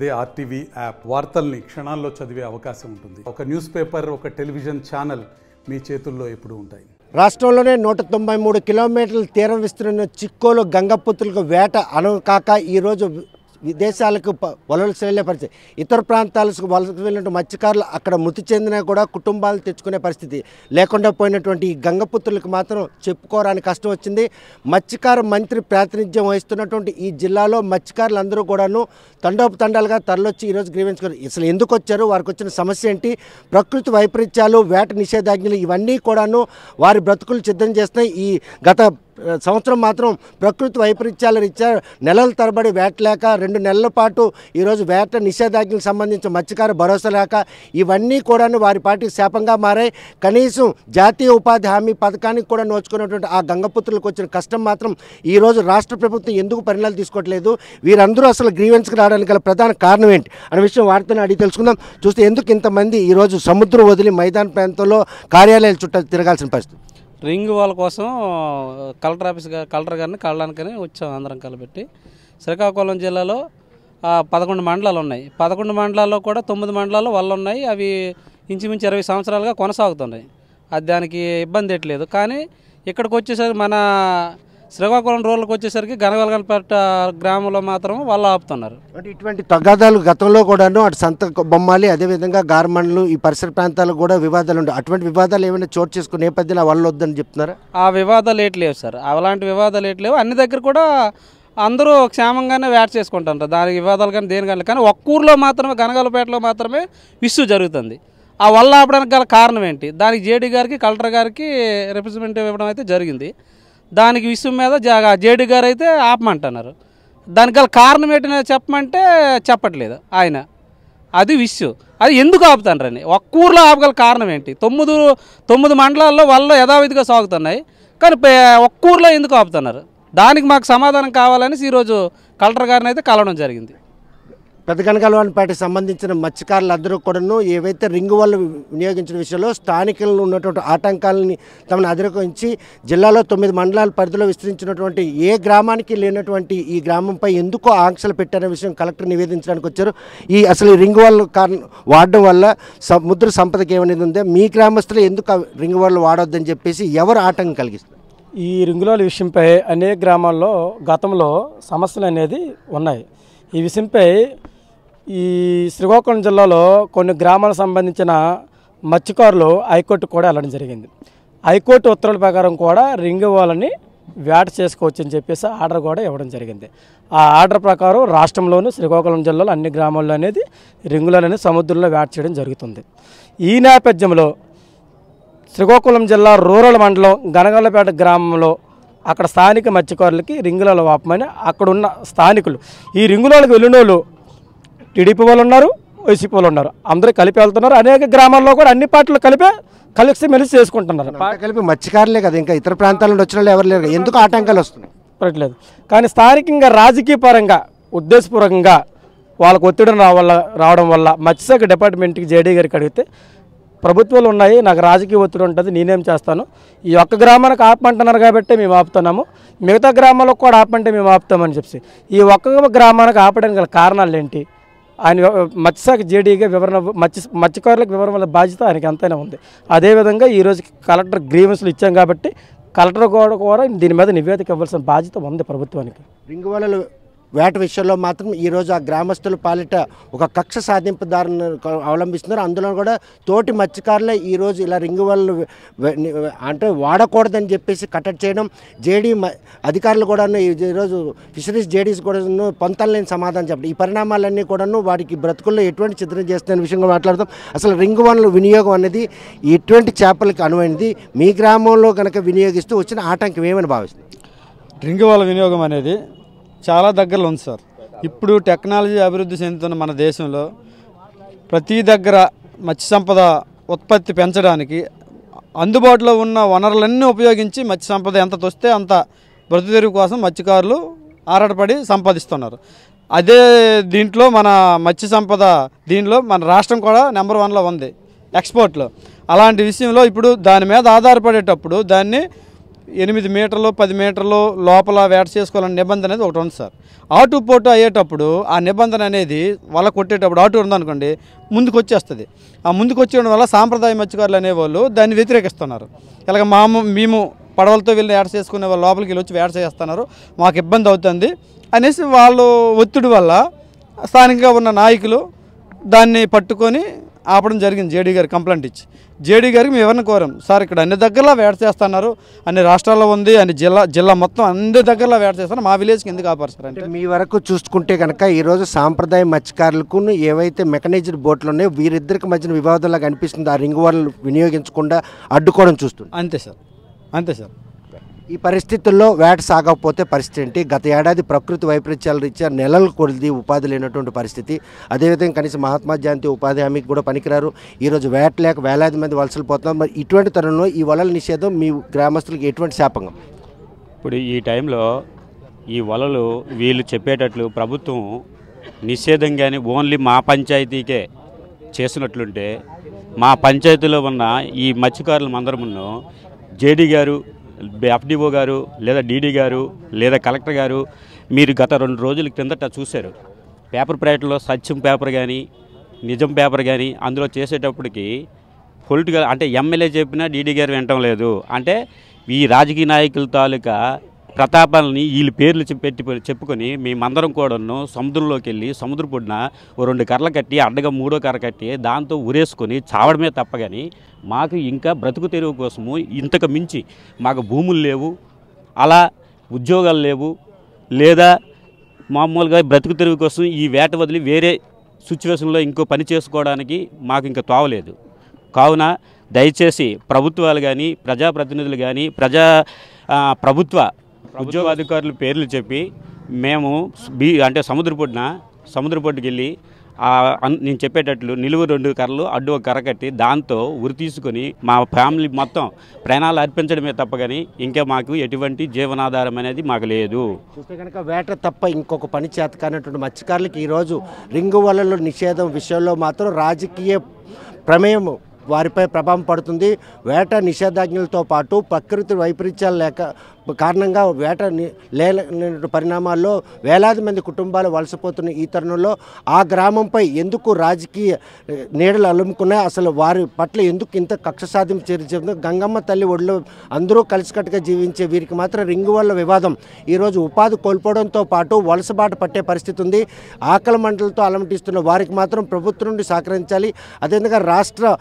అదే RTV app వార్తల్ని క్షణాల్లో చదివే అవకాశం ఉంటుంది. ఒక న్యూస్ పేపర్, ఒక టెలివిజన్ ఛానల్ మీ చేతుల్లో ఎప్పుడూ ఉంటాయి. రాష్ట్రంలోనే 193 కిలోమీటర్ల తీరం విస్తరణ చిక్కోలు గంగపుత్రులకు వేట అనుకాక ఈరోజు విదేశాలకు వలస వెళ్లే పరిస్థితి. ఇతర ప్రాంతాలకు వలస వెళ్ళినట్టు మత్స్యకారులు అక్కడ మృతి చెందినా కూడా కుటుంబాలు తెచ్చుకునే పరిస్థితి లేకుండా పోయినటువంటి ఈ గంగపుత్రులకు మాత్రం చెప్పుకోవడానికి కష్టం వచ్చింది. మత్స్యకార మంత్రి ప్రాతినిధ్యం వహిస్తున్నటువంటి ఈ జిల్లాలో మత్స్యకారులందరూ కూడాను తండోపతండాలుగా తరలొచ్చి ఈరోజు గ్రీవించుకున్నారు. అసలు ఎందుకు వచ్చారు, వారికి వచ్చిన సమస్య ఏంటి, ప్రకృతి వైపరీత్యాలు, వేట నిషేధాజ్ఞలు ఇవన్నీ కూడాను వారి బ్రతుకులు సిద్ధం చేస్తున్నాయి. ఈ గత సంవత్సరం మాత్రం ప్రకృతి వైపరీత్యాల రీత్యా నెలల తరబడి వేట లేక 2 నెలల పాటు ఈరోజు వేట నిషేధాజ్ఞలకు సంబంధించిన మత్స్యకార భరోసా లేక ఇవన్నీ కూడా వారి పార్టీకి శాపంగా మారాయి. కనీసం జాతీయ ఉపాధి హామీ పథకానికి కూడా నోచుకున్నటువంటి ఆ గంగపుత్రులకు వచ్చిన కష్టం మాత్రం ఈరోజు రాష్ట్ర ప్రభుత్వం ఎందుకు పరిణామాలు తీసుకోవట్లేదు, వీరందరూ అసలు గ్రీవెన్స్కి రావడానికి గల ప్రధాన కారణం ఏంటి అనే విషయం వారితోనే అడిగి తెలుసుకుందాం. చూస్తే ఎందుకు ఇంతమంది ఈరోజు సముద్రం వదిలి మైదాన ప్రాంతంలో కార్యాలయాల చుట్టూ తిరగాల్సిన పరిస్థితి? రింగ్ వాల్ కోసం కలెక్టర్ గారిని కలడానికని వచ్చాం అందరం కలిపెట్టి. శ్రీకాకుళం జిల్లాలో 11 మండలాలు ఉన్నాయి. 11 మండలాల్లో కూడా 9 మండలాల్లో వల్ల ఉన్నాయి. అవి ఇంచుమించు 20 సంవత్సరాలుగా కొనసాగుతున్నాయి. అది దానికి ఇబ్బంది ఎట్లేదు. కానీ ఇక్కడికి వచ్చేసరికి మన శ్రీకాకుళం రోడ్లకు వచ్చేసరికి గనగలగనపేట గ్రామంలో మాత్రం వాళ్ళు ఆపుతున్నారు. అంటే ఇటువంటి తగాదాలు గతంలో కూడాను అటు సంత బొమ్మాలి, అదేవిధంగా గార్మండ్లు, ఈ పరిసర ప్రాంతాలకు కూడా వివాదాలు ఉంటాయి. అటువంటి వివాదాలు ఏమైనా చోటు చేసుకునే నేపథ్యంలో వాళ్ళు వద్దని చెప్తున్నారా? ఆ వివాదాలు ఏట్లేవు సార్, అలాంటి వివాదాలు ఏట్లేవు. అన్ని దగ్గర కూడా అందరూ క్షేమంగానే వేట చేసుకుంటారు. దానికి వివాదాలు కానీ దేనికని. కానీ ఒక్క ఊర్లో మాత్రమే, గనగలపేటలో మాత్రమే ఇష్యూ జరుగుతుంది. ఆ వల్ల ఆపడానికి గల కారణం ఏంటి, దానికి జేడీ గారికి కలెక్టర్ గారికి రిప్రజెంటేటివ్ ఇవ్వడం అయితే జరిగింది. దానికి విషయం మీద జేడీ గారు అయితే ఆపమంటున్నారు. దానికి గల కారణం ఏంటనే చెప్పమంటే చెప్పట్లేదు ఆయన. అది విషయం. అది ఎందుకు ఆపుతారని ఒక్క ఊర్లో ఆపగల కారణం ఏంటి? 9 మండలాల్లో వాళ్ళు యథావిధిగా సాగుతున్నాయి. కానీ ఒక్క ఊర్లో ఎందుకు ఆపుతున్నారు? దానికి మాకు సమాధానం కావాలని ఈరోజు కలెక్టర్ గారిని అయితే కలవడం జరిగింది. పెద్దగనగలవానిపేటకు సంబంధించిన మత్స్యకారులందరూ కూడాను ఏవైతే రింగు వల్ల వినియోగించిన విషయంలో స్థానికులను ఉన్నటువంటి ఆటంకాలని తమను అధిగమించి జిల్లాలో 9 మండలాల పరిధిలో విస్తరించినటువంటి ఏ గ్రామానికి లేనటువంటి ఈ గ్రామంపై ఎందుకో ఆంక్షలు పెట్టారనే విషయం కలెక్టర్ నివేదించడానికి వచ్చారు. అసలు ఈ రింగు వల్ల వాడడం వల్ల సముద్ర సంపదకి ఏమనేది ఉందే, మీ గ్రామస్తులు ఎందుకు రింగు వల్ల వాడొద్దని చెప్పేసి ఎవరు ఆటంకం కలిగిస్తారు? ఈ రింగుల విషయంపై అనేక గ్రామాల్లో గతంలో సమస్యలు అనేది ఉన్నాయి. ఈ విషయంపై ఈ శ్రీకాకుళం జిల్లాలో కొన్ని గ్రామాలకు సంబంధించిన మత్స్యకారులు హైకోర్టు కూడా వెళ్ళడం జరిగింది. హైకోర్టు ఉత్తర్వుల ప్రకారం కూడా రింగు వాళ్ళని వేట చేసుకోవచ్చు అని చెప్పేసి ఆర్డర్ కూడా ఇవ్వడం జరిగింది. ఆ ఆర్డర్ ప్రకారం రాష్ట్రంలోనూ శ్రీకాకుళం జిల్లాలో అన్ని గ్రామాల్లో అనేది రింగులనేది సముద్రంలో వేట చేయడం జరుగుతుంది. ఈ నేపథ్యంలో శ్రీకాకుళం జిల్లా రూరల్ మండలం గనగలపేట గ్రామంలో అక్కడ స్థానిక మత్స్యకారులకి రింగులలో వాపమని అక్కడున్న స్థానికులు, ఈ రింగులకు వెళ్ళిన వాళ్ళు టీడీపీ వాళ్ళు ఉన్నారు, వైసీపీ వాళ్ళు ఉన్నారు, అందరూ కలిపి వెళ్తున్నారు. అనేక గ్రామాల్లో కూడా అన్ని పార్టీలు కలిసి మెలిసి చేసుకుంటున్నారు. కలిపి మత్స్యకారులే కదా, ఇంకా ఇతర ప్రాంతాల నుండి వచ్చిన వాళ్ళు ఎవరు లేరు, ఎందుకు ఆటంకాలు వస్తున్నాయి పడట్లేదు. కానీ స్థానికంగా రాజకీయ పరంగా ఉద్దేశపూర్వకంగా వాళ్ళకు ఒత్తిడి రావడం వల్ల మత్స్యశాఖ డిపార్ట్మెంట్కి జేడీ గారికి అడిగితే ప్రభుత్వాలు ఉన్నాయి, నాకు రాజకీయ ఒత్తిడి ఉంటుంది, నేనేం చేస్తాను, ఈ ఒక్క గ్రామానికి ఆపమంటున్నారు కాబట్టి మేము ఆపుతున్నాము, మిగతా గ్రామాలకు కూడా ఆపమంటే మేము ఆపుతామని చెప్పి ఈ ఒక్క గ్రామానికి ఆపడానికి గల కారణాలు ఏంటి, ఆయన మత్స్యశాఖ జేడీగా వివరణ మత్స్యకారులకు వివరణ బాధ్యత ఆయనకి ఎంతైనా ఉంది. అదేవిధంగా ఈరోజు కలెక్టర్ గ్రీవెన్స్లు ఇచ్చాం కాబట్టి కలెక్టర్ కూడా దీని మీద నివేదిక ఇవ్వాల్సిన బాధ్యత ఉంది ప్రభుత్వానికి. రింగు వలలు వేట విషయంలో మాత్రం ఈరోజు ఆ గ్రామస్తుల పాలిట ఒక కక్ష సాధింపుదారుని అవలంబిస్తున్నారు. అందులో కూడా తోటి మత్స్యకారులే ఈరోజు ఇలా రింగు వలలు అంటే వాడకూడదని చెప్పేసి కట్టడి చేయడం, జేడీ అధికారులు కూడాను ఈరోజు ఫిషరీస్ జేడీస్ కూడా పొంతలేని సమాధానం చెప్పడం, ఈ పరిణామాలన్నీ కూడాను వారికి బ్రతుకుల్లో ఎటువంటి చిత్రం చేస్తున్న విషయంగా మాట్లాడతాం. అసలు రింగు వలల వినియోగం అనేది ఎటువంటి చేపలకి అనువైనది, మీ గ్రామంలో కనుక వినియోగిస్తూ వచ్చిన ఆటంకం ఏమని భావిస్తుంది? రింగు వల వినియోగం అనేది చాలా దగ్గరలో ఉంది సార్. ఇప్పుడు టెక్నాలజీ అభివృద్ధి చెందుతున్న మన దేశంలో ప్రతి దగ్గర మత్స్య సంపద ఉత్పత్తి పెంచడానికి అందుబాటులో ఉన్న వనరులన్నీ ఉపయోగించి మత్స్య సంపద ఎంత తొస్తే అంత బ్రతుకుతెరువు కోసం మత్స్యకారులు ఆరాటపడి సంపాదిస్తున్నారు. అదే దీంట్లో మన మత్స్య సంపద దీనిలో మన రాష్ట్రం కూడా నెంబర్ 1లో ఉంది ఎక్స్పోర్ట్లో. అలాంటి విషయంలో ఇప్పుడు దాని మీద ఆధారపడేటప్పుడు దాన్ని 8 మీటర్లు 10 మీటర్లు లోపల వేట చేసుకోవాలనే నిబంధన అనేది ఒకటి ఉంది సార్. ఆటు పోటు అయ్యేటప్పుడు ఆ నిబంధన అనేది వల కొట్టేటప్పుడు ఆటు ఉందనుకోండి ముందుకు వచ్చేస్తుంది. ఆ ముందుకు వచ్చేయడం వల్ల సాంప్రదాయ మత్స్యకారులు అనేవాళ్ళు దాన్ని వ్యతిరేకిస్తున్నారు. ఇలాగ మేము పడవలతో వెళ్ళి వేట చేసుకునే వాళ్ళు లోపలికి వెళ్ళి వచ్చి వేట చేస్తున్నారు, మాకు ఇబ్బంది అవుతుంది అనేసి వాళ్ళు ఒత్తిడి వల్ల స్థానికంగా ఉన్న నాయకులు దాన్ని పట్టుకొని ఆపడం జరిగింది. జేడీ గారు కంప్లైంట్ ఇచ్చి జేడీ గారికి మేము ఎవరిని కోరాం, సార్ ఇక్కడ అన్ని దగ్గరలో వేట చేస్తున్నారు, అన్ని రాష్ట్రాల్లో ఉంది, అన్ని జిల్లా మొత్తం అన్ని దగ్గరలో వేట చేస్తున్నారు, మా విలేజ్కి ఎందుకు ఆపారు సార్ అంటే. మీ వరకు చూసుకుంటే కనుక ఈరోజు సాంప్రదాయ మత్స్యకారులకు ఏవైతే మెకనైజ్డ్ బోట్లు ఉన్నాయో వీరిద్దరికి మధ్యన వివాదంలాగా అనిపిస్తుంది. ఆ రింగ్ వాళ్ళు వినియోగించకుండా అడ్డుకోవడం చూస్తుంది. అంతే సార్, అంతే సార్. ఈ పరిస్థితుల్లో వేట సాగకపోతే పరిస్థితి ఏంటి? గత ఏడాది ప్రకృతి వైపరీత్యాల రీత్యా నెలలు కొలిది ఉపాధి లేనటువంటి పరిస్థితి. అదేవిధంగా కనీసం మహాత్మా జయంతి ఉపాధి హామీకి కూడా పనికిరారు. ఈరోజు వేట లేక వేలాది మంది వలసలు పోతున్నారు. మరి ఇటువంటి తరుణంలో ఈ వలల నిషేధం మీ గ్రామస్తులకు ఎటువంటి శాపంగం? ఇప్పుడు ఈ టైంలో ఈ వలలు వీళ్ళు చెప్పేటట్లు ప్రభుత్వం నిషేధం కానీ ఓన్లీ మా పంచాయతీకే చేసినట్లుంటే మా పంచాయతీలో ఉన్న ఈ మత్స్యకారుల మందరమును జేడీ గారు, ఎఫ్డిఓ గారు, లేదా డీడీ గారు, లేదా కలెక్టర్ గారు మీరు గత 2 రోజుల కిందట చూశారు. పేపర్ ప్రైవేట్లో సత్యం పేపర్ కానీ నిజం పేపర్ కానీ అందులో చేసేటప్పటికి పొలిటికల్ అంటే ఎమ్మెల్యే చెప్పినా డీడీ గారు వినటం లేదు. అంటే ఈ రాజకీయ నాయకుల తాలూకా ప్రతాపాలని వీళ్ళ పేర్లు చెప్పుకొని మేమందరం కూడాను సముద్రంలోకి వెళ్ళి సముద్ర పొడిన 2 కర్రలు కట్టి అడ్డగా 3వ కర్ర కట్టి దాంతో ఉరేసుకొని చావడమే తప్ప కానీ మాకు ఇంకా బ్రతుకు తెరువు కోసము ఇంతకు మించి మాకు భూములు లేవు, అలా ఉద్యోగాలు లేవు, లేదా మామూలుగా బ్రతుకు తెరువు కోసం ఈ వేట వదిలి వేరే సిచ్యువేషన్లో ఇంకో పని చేసుకోవడానికి మాకు ఇంకా తోవలేదు. కావున దయచేసి ప్రభుత్వాలు కానీ ప్రజాప్రతినిధులు కానీ ప్రభుత్వ ఉద్యోగాధికారుల పేర్లు చెప్పి మేము అంటే సముద్ర పొడ్డుకి వెళ్ళి నేను చెప్పేటట్లు నిలువు 2 కర్రలు అడ్డు 1 కర్ర కట్టి దాంతో ఉరి తీసుకొని మా ఫ్యామిలీ మొత్తం ప్రాణాలు అర్పించడమే తప్ప కానీ ఇంకా మాకు ఎటువంటి జీవనాధారం అనేది మాకు లేదు. చూస్తే కనుక వేట తప్ప ఇంకొక పని చేత కానటువంటి మత్స్యకారులకు ఈరోజు రింగు వలల నిషేధం విషయంలో మాత్రం రాజకీయ ప్రమేయం వారిపై ప్రభావం పడుతుంది. వేట నిషేధాజ్ఞలతో పాటు ప్రకృతి వైపరీత్యాలు కారణంగా వేట లేని పరిణామాల్లో వేలాది మంది కుటుంబాలు వలసపోతున్న ఈ తరుణంలో ఆ గ్రామంపై ఎందుకు రాజకీయ నీడలు అలుముకున్నాయి, అసలు వారి పట్ల ఎందుకు ఇంత కక్ష సాధింపు చర్య? గంగమ్మ తల్లి ఒడిలో అందరూ కలిసికట్టుగా జీవించే వీరికి మాత్రం రింగు వల్ల వివాదం ఈరోజు ఉపాధి కోల్పోవడంతో పాటు వలసబాట పట్టే పరిస్థితి ఉంది. ఆకలి మంటలతో అలమటిస్తున్న వారికి మాత్రం ప్రభుత్వం నుండి సహకరించాలి. అదేవిధంగా రాష్ట్ర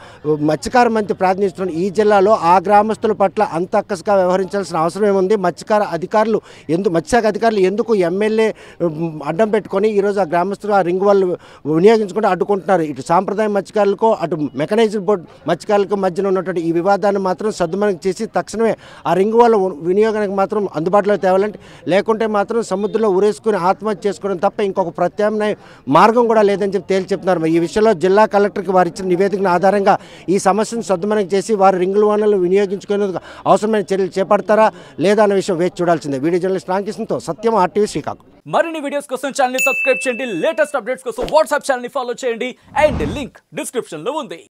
మత్స్యకార మంత్రి ప్రార్థిస్తున్న ఈ జిల్లాలో ఆ గ్రామస్తుల పట్ల అంత అక్కసుగా వ్యవహరించాల్సిన అవసరం ఏముంది? మత్స్యశాఖ అధికారులు ఎందుకు ఎమ్మెల్యే అడ్డం పెట్టుకొని ఈరోజు ఆ గ్రామస్తులు ఆ రింగ్ వాళ్ళు వినియోగించుకుంటూ అడ్డుకుంటున్నారు? ఇటు సాంప్రదాయ మత్స్యకారులకు అటు మెకనైజ్డ్ బోర్డ్ మత్స్యకారులకు మధ్యన ఉన్నటువంటి ఈ వివాదాన్ని మాత్రం సద్దుమణికి చేసి తక్షణమే ఆ రింగ్ వాళ్ళ వినియోగానికి మాత్రం అందుబాటులో తేవాలంటే, లేకుంటే మాత్రం సముద్రంలో ఉరేసుకుని ఆత్మహత్య చేసుకోవడం తప్ప ఇంకొక ప్రత్యామ్నాయ మార్గం కూడా లేదని చెప్పి తేల్చి చెప్తున్నారు. ఈ విషయంలో జిల్లా కలెక్టర్కి వారు ఇచ్చిన నివేదికను ఆధారంగా ఈ సమస్యను సద్దుమణికి చేసి వారు రింగుల వనరులు వినియోగించుకునేందుకు అవసరమైన చర్యలు చేపడతారా లేదా అన్న విషయం వేచి చూడాల్సిందే. వీడియో జర్నలిస్ట్ రామకృష్ణతో సత్యం, RTV శ్రీకాకుళం. మరిన్ని వీడియోస్ కోసం ఛానల్ ని సబ్స్క్రైబ్ చేయండి, లేటెస్ట్ అప్డేట్స్ కోసం వాట్సాప్ ఛానల్ ని ఫాలో చేయండి అండ్ లింక్ డిస్క్రిప్షన్ లో ఉంది.